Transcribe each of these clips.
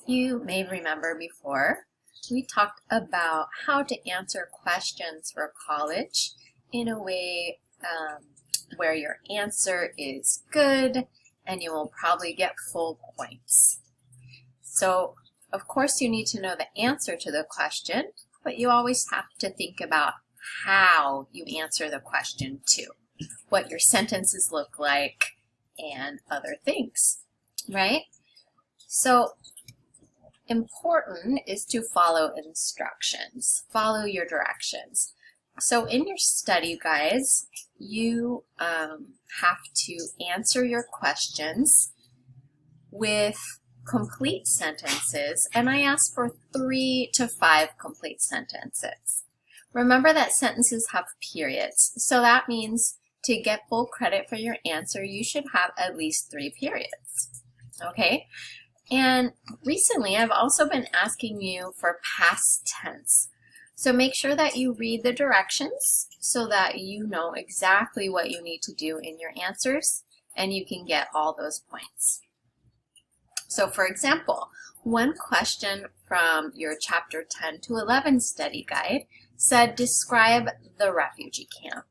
You may remember before we talked about how to answer questions for college in a way where your answer is good and you will probably get full points. So, of course, you need to know the answer to the question, but you always have to think about how you answer the question too, what your sentences look like, and other things, right? So, important is to follow instructions, follow your directions. So in your study guides, you have to answer your questions with complete sentences, and I ask for 3 to 5 complete sentences. Remember that sentences have periods, so that means to get full credit for your answer, you should have at least 3 periods, okay? And recently, I've also been asking you for past tense. So make sure that you read the directions so that you know exactly what you need to do in your answers and you can get all those points. So for example, one question from your chapter 10 to 11 study guide said, describe the refugee camp.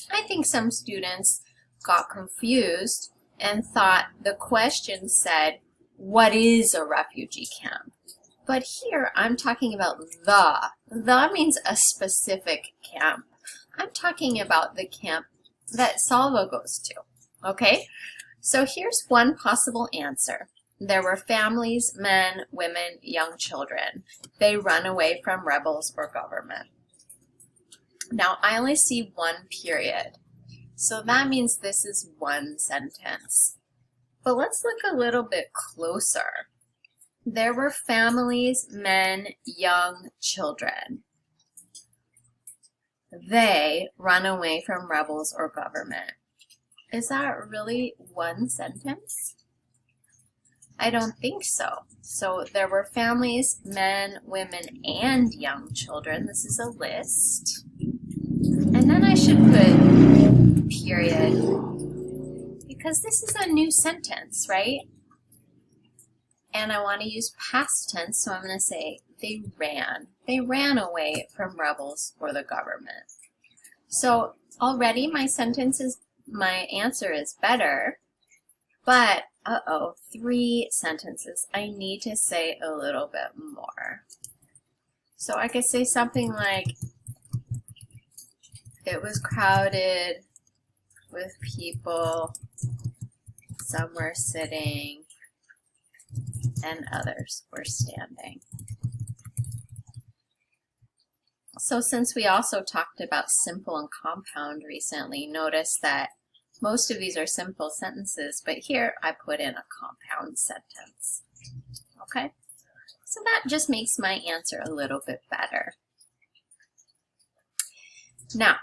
I think some students got confused and thought the question said, what is a refugee camp? But here I'm talking about the. The means a specific camp. I'm talking about the camp that Salva goes to, okay? So here's one possible answer. There were families, men, women, young children. They run away from rebels or government. Now I only see one period. So that means this is one sentence. But let's look a little bit closer. There were families, men, young children. They run away from rebels or government. Is that really one sentence? I don't think so. So there were families, men, women, and young children. This is a list. And then I should put period, because this is a new sentence, right? And I want to use past tense, so I'm going to say they ran. They ran away from rebels or the government. So already my answer is better, but 3 sentences. I need to say a little bit more. So I could say something like, it was crowded with people. Some were sitting and others were standing. So since we also talked about simple and compound recently, notice that most of these are simple sentences, but here I put in a compound sentence. Okay? So that just makes my answer a little bit better. Now,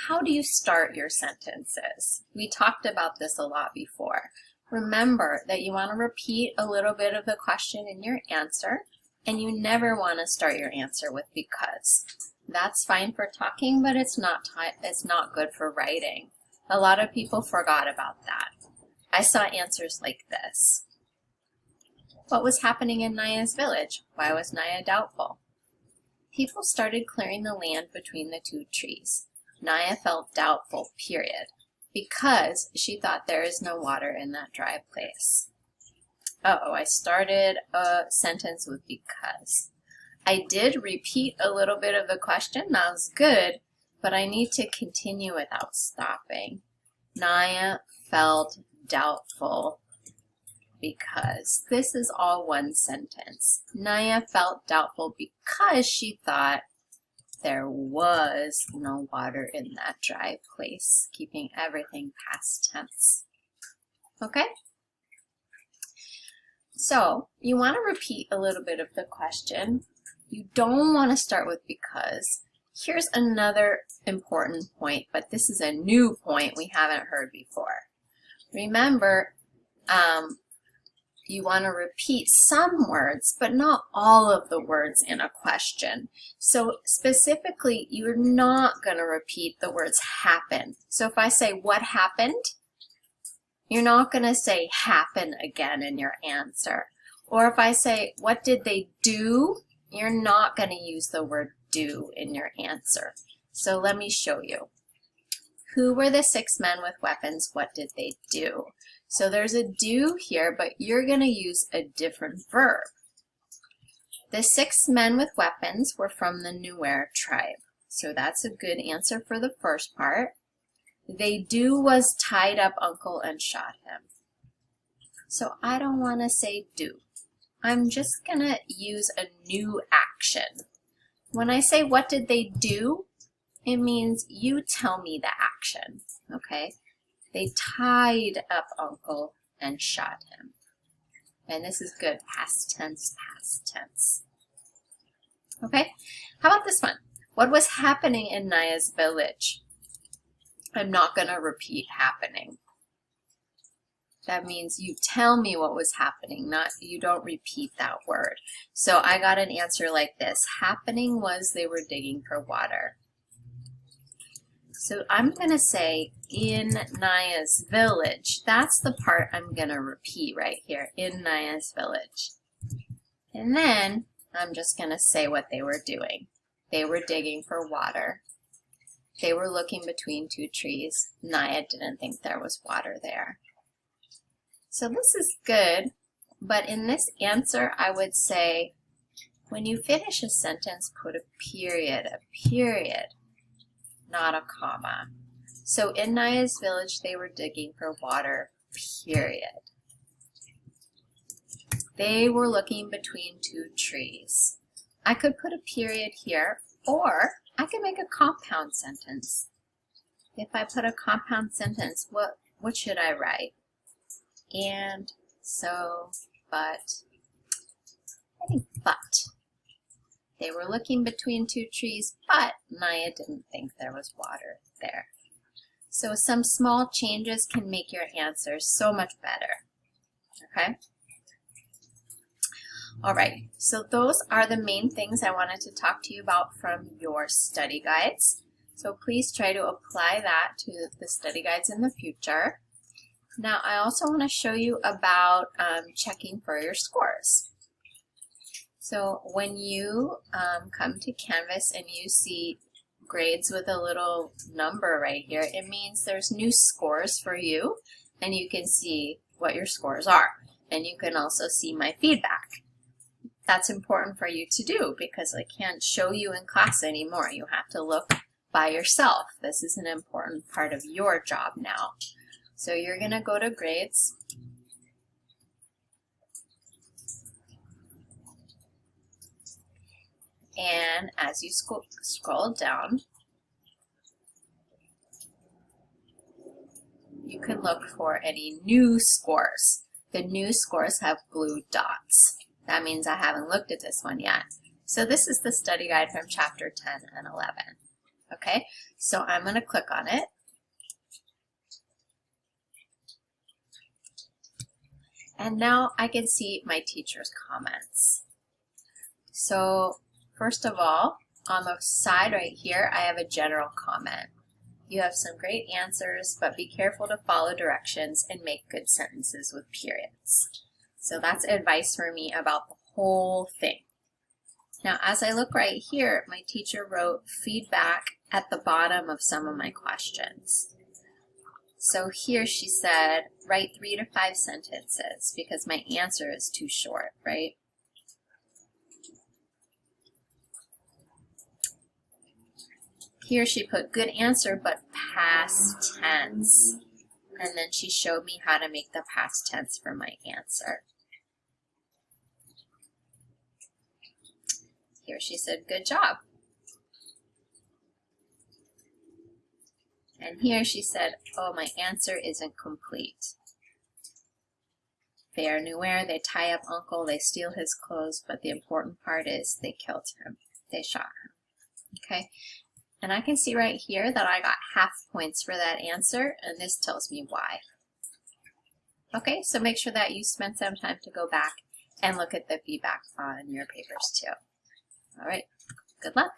how do you start your sentences? We talked about this a lot before. Remember that you want to repeat a little bit of the question in your answer, and you never want to start your answer with because. That's fine for talking, but it's not good for writing. A lot of people forgot about that. I saw answers like this. What was happening in Naya's village? Why was Naya doubtful? People started clearing the land between the 2 trees. Naya felt doubtful, period, because she thought there is no water in that dry place. I started a sentence with because. I did repeat a little bit of the question, that was good, but I need to continue without stopping. Naya felt doubtful because. This is all one sentence. Naya felt doubtful because she thought there was no water in that dry place, keeping everything past tense. Okay? So, you want to repeat a little bit of the question. You don't want to start with because. Here's another important point, but this is a new point we haven't heard before. Remember, you want to repeat some words, but not all of the words in a question. So specifically, you're not going to repeat the words happen. So if I say, what happened? you're not going to say happen again in your answer. Or if I say, what did they do? You're not going to use the word do in your answer. So let me show you. Who were the 6 men with weapons? What did they do? So there's a do here, but you're going to use a different verb. The 6 men with weapons were from the Nuer tribe. So that's a good answer for the first part. They do was tied up uncle and shot him. So I don't want to say do. I'm just going to use a new action. When I say what did they do, it means you tell me the action, okay? They tied up uncle and shot him. And this is good, past tense, past tense. Okay, how about this one? What was happening in Naya's village? I'm not going to repeat happening. That means you tell me what was happening, not you don't repeat that word. So I got an answer like this. Happening was they were digging for water. So I'm going to say in Naya's village. That's the part I'm going to repeat right here, in Naya's village. And then I'm just going to say what they were doing. They were digging for water. They were looking between 2 trees. Naya didn't think there was water there. So this is good, but in this answer, I would say, when you finish a sentence, put a period, not a comma. So in Naya's village, they were digging for water, period. They were looking between 2 trees. I could put a period here, or I could make a compound sentence. If I put a compound sentence, what should I write? And, so, but, I think but. They were looking between 2 trees, but Naya didn't think there was water there. So some small changes can make your answer so much better, okay? All right, so those are the main things I wanted to talk to you about from your study guides. So please try to apply that to the study guides in the future. Now, I also want to show you about checking for your scores. So when you come to Canvas and you see grades with a little number right here, it means there's new scores for you, and you can see what your scores are. And you can also see my feedback. That's important for you to do because I can't show you in class anymore. You have to look by yourself. This is an important part of your job now. So you're going to go to grades. And as you scroll down, you can look for any new scores. The new scores have blue dots. That means I haven't looked at this one yet. So this is the study guide from chapter 10 and 11. Okay, so I'm going to click on it. And now I can see my teacher's comments. So first of all, on the side right here, I have a general comment. You have some great answers, but be careful to follow directions and make good sentences with periods. So that's advice for me about the whole thing. Now, as I look right here, my teacher wrote feedback at the bottom of some of my questions. So here she said, write 3 to 5 sentences because my answer is too short, right? Here she put good answer, but past tense. And then she showed me how to make the past tense for my answer. Here she said, good job. And here she said, oh, my answer isn't complete. They are Nuer, they tie up uncle, they steal his clothes, but the important part is they killed him. They shot him. Okay? And I can see right here that I got half points for that answer, and this tells me why. Okay, so make sure that you spend some time to go back and look at the feedback on your papers too. All right, good luck.